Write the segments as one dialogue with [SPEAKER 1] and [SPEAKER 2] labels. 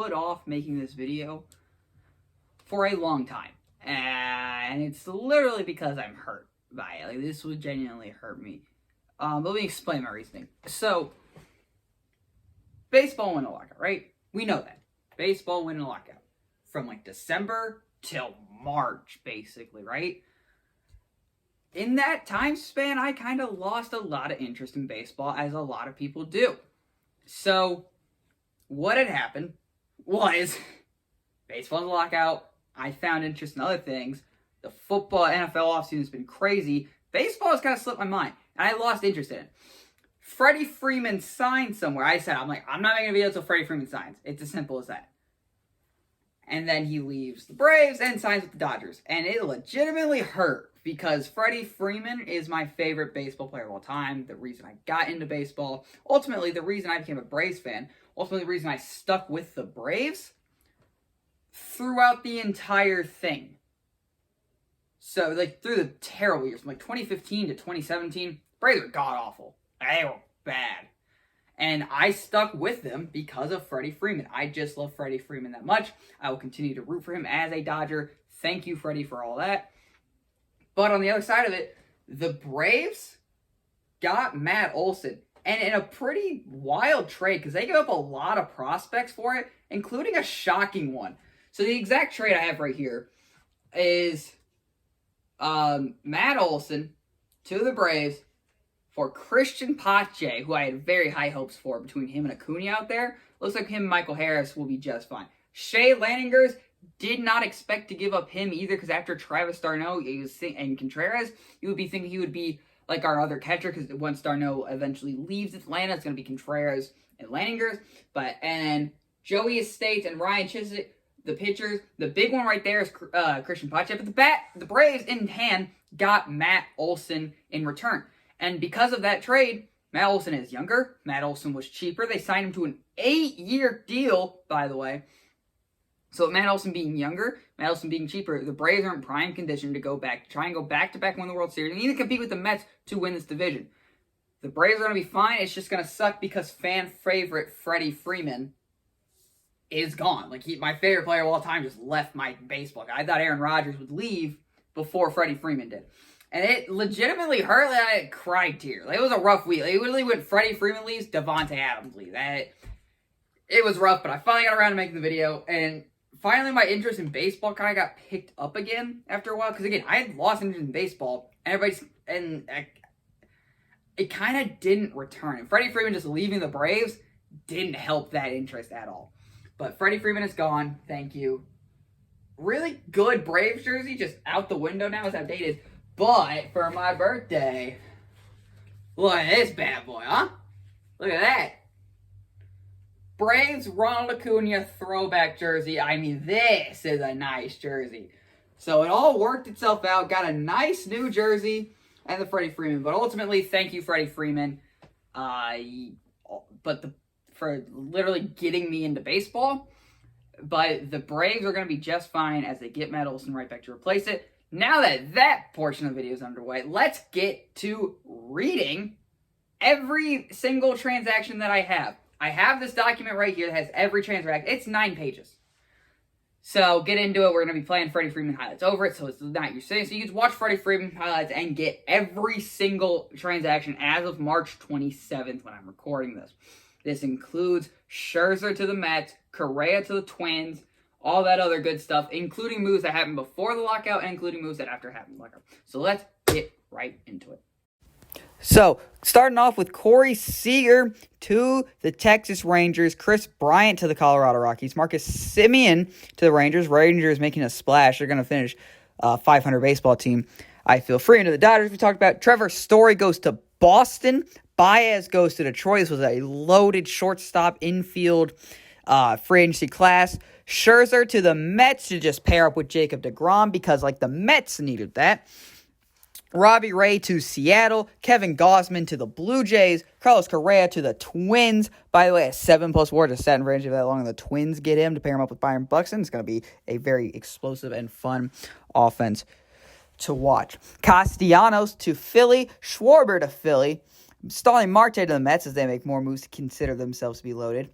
[SPEAKER 1] put off making this video for a long time. And it's literally because I'm hurt by it. Like, this would genuinely hurt me. But let me explain my reasoning. So, baseball win a lockout, right? We know that. Baseball win a lockout. From like December till March, basically, right? In that time span, I kind of lost a lot of interest in baseball, as a lot of people do. So, what had happened was, baseball's a lockout, I found interest in other things, the football, NFL offseason has been crazy, baseball has kind of slipped my mind, and I lost interest in it. Freddie Freeman signed somewhere. I'm not making a video until Freddie Freeman signs. It's as simple as that. And then he leaves the Braves and signs with the Dodgers. And it legitimately hurt, because Freddie Freeman is my favorite baseball player of all time. The reason I got into baseball. Ultimately, the reason I became a Braves fan. Ultimately, the reason I stuck with the Braves throughout the entire thing. So, like, through the terrible years, from like 2015 to 2017, Braves were god-awful. They were bad. And I stuck with them because of Freddie Freeman. I just love Freddie Freeman that much. I will continue to root for him as a Dodger. Thank you, Freddie, for all that. But on the other side of it, the Braves got Matt Olson. And in a pretty wild trade, because they gave up a lot of prospects for it, including a shocking one. So the exact trade I have right here is Matt Olson to the Braves for Christian Pache, who I had very high hopes for between him and Acuna out there. Looks like him and Michael Harris will be just fine. Shea Langers, did not expect to give up him either, because after Travis d'Arnaud and Contreras, you would be thinking he would be like our other catcher, because once d'Arnaud eventually leaves Atlanta, it's going to be Contreras and Langers. And Joey Estates and Ryan Chisholm, the pitchers. The big one right there is Christian Pache. But the Braves, in hand, got Matt Olson in return. And because of that trade, Matt Olson is younger. Matt Olson was cheaper. They signed him to an 8-year deal, by the way. So Matt Olson being younger, Matt Olson being cheaper, the Braves are in prime condition to try and go back-to-back win the World Series, and even compete with the Mets to win this division. The Braves are going to be fine. It's just going to suck because fan favorite Freddie Freeman is gone. Like, my favorite player of all time just left my baseball. I thought Aaron Rodgers would leave before Freddie Freeman did. And it legitimately hurt. Like, I cried tears. Like, it was a rough week. Like, literally, when Freddie Freeman leaves, Devontae Adams leaves. It was rough, but I finally got around to making the video. And finally, my interest in baseball kind of got picked up again after a while. Because, again, I had lost interest in baseball. And it kind of didn't return. And Freddie Freeman just leaving the Braves didn't help that interest at all. But Freddie Freeman is gone. Thank you. Really good Braves jersey. Just out the window now. It's outdated. But for my birthday, look at this bad boy, huh? Look at that. Braves Ronald Acuna throwback jersey. I mean, this is a nice jersey. So it all worked itself out. Got a nice new jersey and the Freddie Freeman. But ultimately, thank you, Freddie Freeman. For literally getting me into baseball. But the Braves are going to be just fine as they get Matt Olson right back to replace it. Now that portion of the video is underway, let's get to reading every single transaction that I have. I have this document right here that has every transaction. It's 9 pages. So get into it. We're going to be playing Freddie Freeman highlights over it, so it's not your thing. So you can watch Freddie Freeman highlights and get every single transaction as of March 27th when I'm recording this. This includes Scherzer to the Mets, Correa to the Twins, all that other good stuff, including moves that happened before the lockout and including moves that after happened the lockout. So let's get right into it. So, starting off with Corey Seager to the Texas Rangers, Chris Bryant to the Colorado Rockies, Marcus Semien to the Rangers. Rangers making a splash. They're going to finish 500 baseball team. I feel free into the Dodgers we talked about. Trevor Story goes to Boston. Baez goes to Detroit. This was a loaded shortstop infield free agency class. Scherzer to the Mets to just pair up with Jacob deGrom because, like, the Mets needed that. Robbie Ray to Seattle. Kevin Gausman to the Blue Jays. Carlos Correa to the Twins. By the way, a 7+ WAR to sat in range of that long. The Twins get him to pair him up with Byron Buxton. It's going to be a very explosive and fun offense to watch. Castellanos to Philly. Schwarber to Philly. Starling Marte to the Mets as they make more moves to consider themselves to be loaded.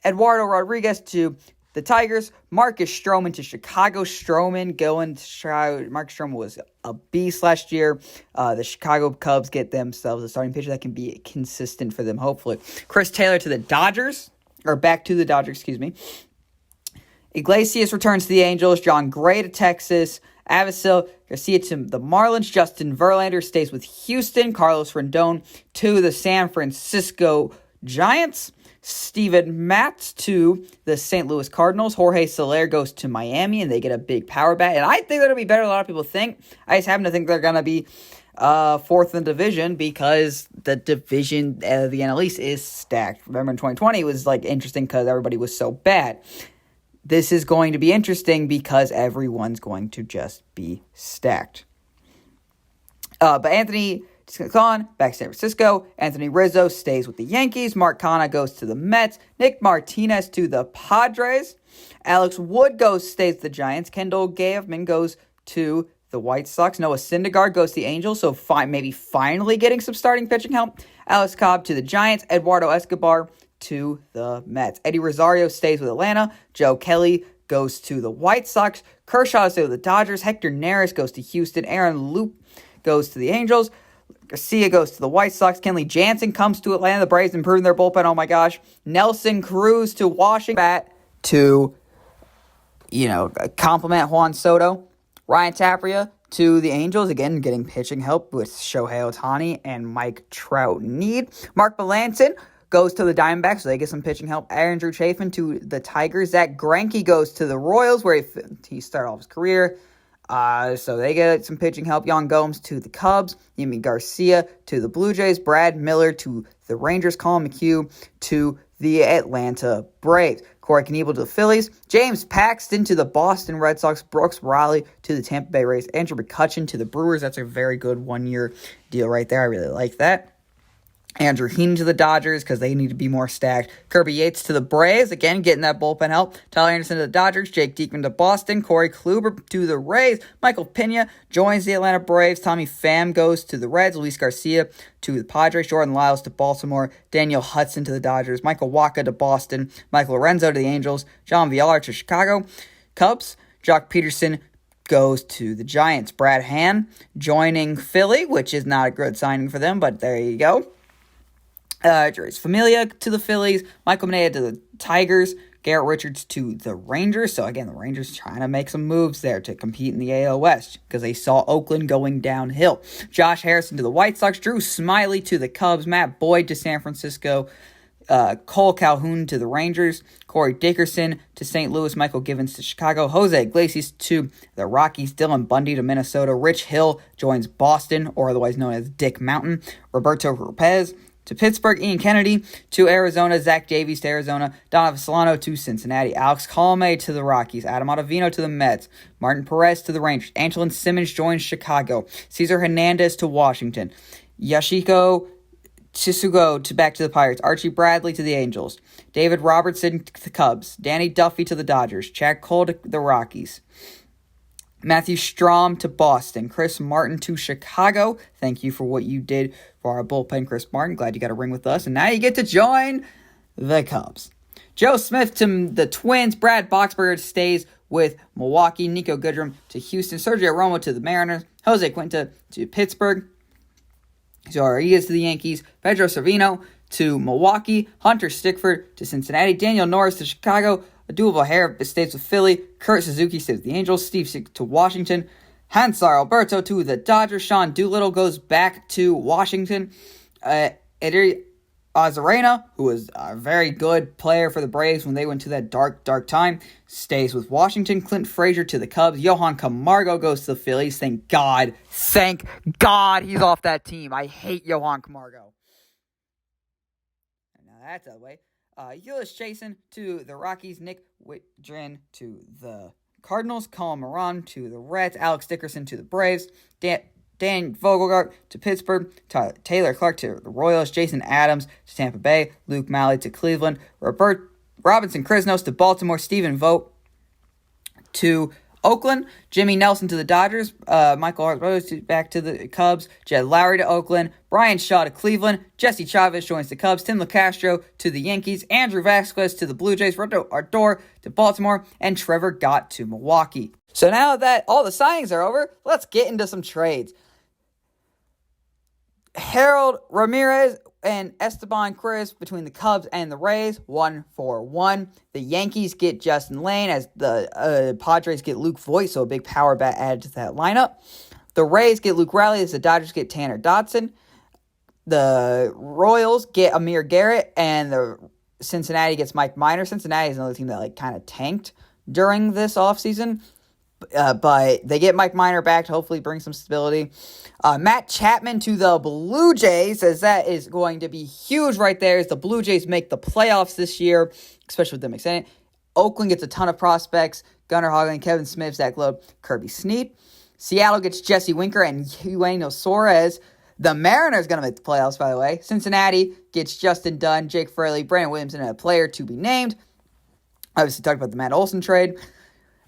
[SPEAKER 1] Eduardo Rodriguez to the Tigers. Marcus Stroman to Chicago. Stroman going to Chicago. Marcus Stroman was a beast last year. The Chicago Cubs get themselves a starting pitcher that can be consistent for them, hopefully. Chris Taylor to the Dodgers. Or back to the Dodgers, excuse me. Iglesias returns to the Angels. John Gray to Texas. Avisail Garcia to the Marlins. Justin Verlander stays with Houston. Carlos Rendon to the San Francisco Giants. Steven Matz to the St. Louis Cardinals. Jorge Soler goes to Miami, and they get a big power bat. And I think they're going to be better than a lot of people think. I just happen to think they're going to be fourth in the division because the division of the NL East is stacked. Remember in 2020, it was interesting because everybody was so bad. This is going to be interesting because everyone's going to just be stacked. But Anthony Khan back to San Francisco. Anthony Rizzo stays with the Yankees. Mark Canha goes to the Mets. Nick Martinez to the Padres. Alex Wood stays with the Giants. Kendall Gaviman goes to the White Sox. Noah Syndergaard goes to the Angels, so maybe finally getting some starting pitching help. Alex Cobb to the Giants. Eduardo Escobar to the Mets. Eddie Rosario stays with Atlanta. Joe Kelly goes to the White Sox. Kershaw stays with the Dodgers. Hector Neris goes to Houston. Aaron Loop goes to the Angels. Garcia goes to the White Sox. Kenley Jansen comes to Atlanta. The Braves improving their bullpen. Oh my gosh. Nelson Cruz to Washington to, compliment Juan Soto. Ryan Tapia to the Angels, again, getting pitching help with Shohei Ohtani and Mike Trout need. Mark Melancon goes to the Diamondbacks, so they get some pitching help. Andrew Chafin to the Tigers. Zach Greinke goes to the Royals, where he started off his career. So they get some pitching help. Yan Gomes to the Cubs. Yimi Garcia to the Blue Jays. Brad Miller to the Rangers. Colin McHugh to the Atlanta Braves. Corey Knebel to the Phillies. James Paxton to the Boston Red Sox. Brooks Raleigh to the Tampa Bay Rays. Andrew McCutchen to the Brewers. That's a very good one-year deal right there. I really like that. Andrew Heaney to the Dodgers because they need to be more stacked. Kirby Yates to the Braves, again, getting that bullpen help. Tyler Anderson to the Dodgers. Jake Diekman to Boston. Corey Kluber to the Rays. Michael Pena joins the Atlanta Braves. Tommy Pham goes to the Reds. Luis Garcia to the Padres. Jordan Lyles to Baltimore. Daniel Hudson to the Dodgers. Michael Wacha to Boston. Michael Lorenzo to the Angels. John Villar to Chicago Cubs. Jock Peterson goes to the Giants. Brad Hand joining Philly, which is not a good signing for them, but there you go. Jeurys Familia to the Phillies. Michael Minaya to the Tigers. Garrett Richards to the Rangers. So, again, the Rangers trying to make some moves there to compete in the AL West because they saw Oakland going downhill. Josh Harrison to the White Sox. Drew Smyly to the Cubs. Matt Boyd to San Francisco. Cole Calhoun to the Rangers. Corey Dickerson to St. Louis. Michael Givens to Chicago. Jose Iglesias to the Rockies. Dylan Bundy to Minnesota. Rich Hill joins Boston, or otherwise known as Dick Mountain. Roberto Lopez to Pittsburgh. Ian Kennedy to Arizona. Zach Davies to Arizona. Donovan Solano to Cincinnati. Alex Colomé to the Rockies. Adam Ottavino to the Mets. Martin Perez to the Rangers. Angelin Simmons joins Chicago. Cesar Hernandez to Washington. Yashiko Chisugo back to the Pirates. Archie Bradley to the Angels. David Robertson to the Cubs. Danny Duffy to the Dodgers. Chad Cole to the Rockies. Matthew Strahm to Boston. Chris Martin to Chicago. Thank you for what you did for our bullpen, Chris Martin. Glad you got a ring with us. And now you get to join the Cubs. Joe Smith to the Twins. Brad Boxberger stays with Milwaukee. Nico Goodrum to Houston. Sergio Romo to the Mariners. Jose Quinta to Pittsburgh. Rodriguez to the Yankees. Pedro Cervino to Milwaukee. Hunter Stickford to Cincinnati. Daniel Norris to Chicago. Abdul Bahir stays with Philly. Kurt Suzuki stays with the Angels. Steve Sick to Washington. Hansar Alberto to the Dodgers. Sean Doolittle goes back to Washington. Eddie Arozarena, who was a very good player for the Braves when they went to that dark time, stays with Washington. Clint Frazier to the Cubs. Johan Camargo goes to the Phillies. Thank God he's off that team. I hate Johan Camargo. And now that's out of the way. Ulysses Chasen to the Rockies. Nick Whitdren to the Cardinals. Colin Moran to the Reds. Alex Dickerson to the Braves. Dan Vogelbach to Pittsburgh. Taylor Clark to the Royals. Jason Adams to Tampa Bay. Luke Malley to Cleveland. Robinson Crisnos to Baltimore. Stephen Vogt to Oakland, Jimmy Nelson to the Dodgers, Michael Hart Rose back to the Cubs, Jed Lowry to Oakland, Brian Shaw to Cleveland, Jesse Chavez joins the Cubs, Tim LeCastro to the Yankees, Andrew Vasquez to the Blue Jays, Roberto Ardor to Baltimore, and Trevor Gott to Milwaukee. So now that all the signings are over, let's get into some trades. Harold Ramirez and Esteban Cruz between the Cubs and the Rays, 1-for-1. The Yankees get Justin Lane as the Padres get Luke Voigt, so a big power bat added to that lineup. The Rays get Luke Riley as the Dodgers get Tanner Dodson. The Royals get Amir Garrett, and the Cincinnati gets Mike Minor. Cincinnati is another team that kind of tanked during this offseason. But they get Mike Minor back to hopefully bring some stability. Matt Chapman to the Blue Jays, as that is going to be huge right there, as the Blue Jays make the playoffs this year, especially with them extending. Oakland gets a ton of prospects. Gunnar Hoglund, Kevin Smith, Zach Loeb, Kirby Snead. Seattle gets Jesse Winker and Eugenio Suarez. The Mariners going to make the playoffs, by the way. Cincinnati gets Justin Dunn, Jake Fraley, Brandon Williamson, and a player to be named. Obviously, talked about the Matt Olson trade.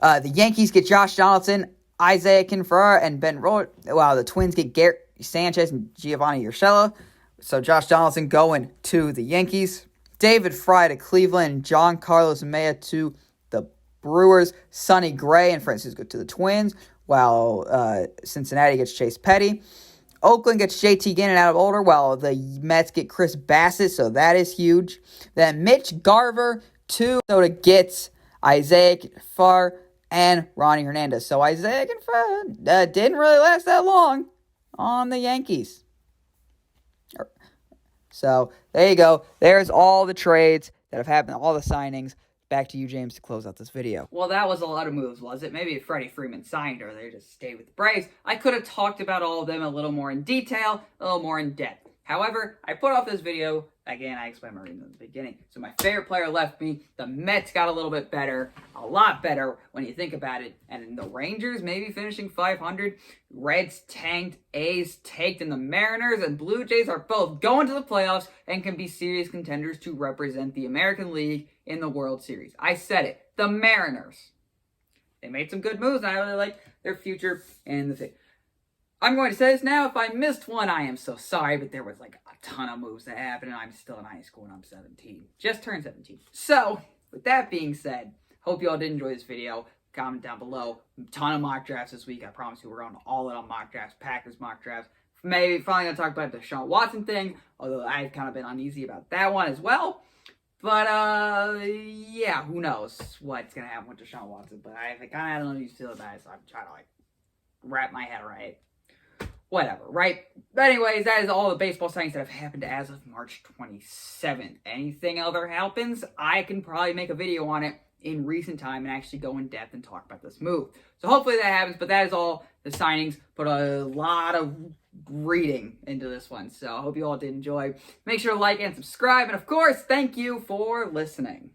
[SPEAKER 1] The Yankees get Josh Donaldson, Isaiah Kinfra, and Ben Roller. Wow, the Twins get Garrett Sanchez and Giovanni Urshela. So Josh Donaldson going to the Yankees. David Fry to Cleveland, John Carlos Maya to the Brewers, Sonny Gray and Francisco to the Twins, while Cincinnati gets Chase Petty. Oakland gets JT Gannon out of Older, while the Mets get Chris Bassett, so that is huge. Then Mitch Garver to Minnesota gets Isaiah Farr and Ronnie Hernandez. So Isaiah Farr didn't really last that long on the Yankees. So there you go. There's all the trades that have happened, all the signings. Back to you, James, to close out this video. Well, that was a lot of moves, was it? Maybe if Freddie Freeman signed or they just stayed with the Braves, I could have talked about all of them a little more in detail, a little more in depth. However, I put off this video, again, I explained my reasons at the beginning. So my favorite player left me. The Mets got a little bit better, a lot better when you think about it. And in the Rangers, maybe finishing 500. Reds tanked, A's tanked, and the Mariners and Blue Jays are both going to the playoffs and can be serious contenders to represent the American League in the World Series. I said it. The Mariners. They made some good moves, and I really like their future in the thing. I'm going to say this now. If I missed one, I am so sorry, but there was like a ton of moves that happened, and I'm still in high school and I'm 17. Just turned 17. So, with that being said, hope you all did enjoy this video. Comment down below. A ton of mock drafts this week. I promise you we're going all in on mock drafts, Packers mock drafts. Maybe finally going to talk about the Deshaun Watson thing, although I've kind of been uneasy about that one as well. But, yeah, who knows what's going to happen with Deshaun Watson. But I kind of had an uneasy feeling about it, so I'm trying to, wrap my head around it. Whatever, right? But anyways, that is all the baseball signings that have happened as of March 27th. Anything other happens, I can probably make a video on it in recent time and actually go in depth and talk about this move. So hopefully that happens, but that is all the signings. Put a lot of reading into this one, so I hope you all did enjoy. Make sure to like and subscribe, and of course, thank you for listening.